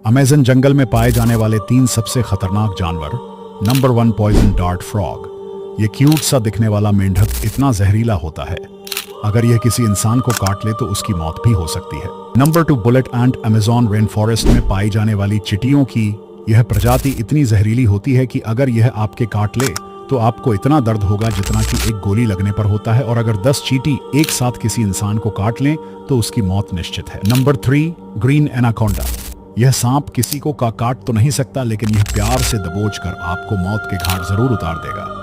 Amazon जंगल में पाए जाने वाले 3 सबसे खतरनाक जानवर। Number 1, poison dart frog. ये क्यूट सा दिखने वाला मेंढक इतना जहरीला होता है, अगर यह किसी इंसान को काट ले तो उसकी मौत भी हो सकती है। नंबर 2, बुलेट एंट। अमेज़न रेन फॉरेस्ट में पाई जाने वाली चींटियों की यह प्रजाति इतनी जहरीली होती है कि अगर यह आपके काट ले तो आपको इतना दर्द होगा जितना कि एक गोली लगने पर होता है, और अगर 10 चींटी एक साथ किसी इंसान को काट लें तो उसकी मौत निश्चित है। Number 3, green anaconda. यह सांप किसी को काट तो नहीं सकता, लेकिन यह प्यार से दबोच कर आपको मौत के घाट जरूर उतार देगा।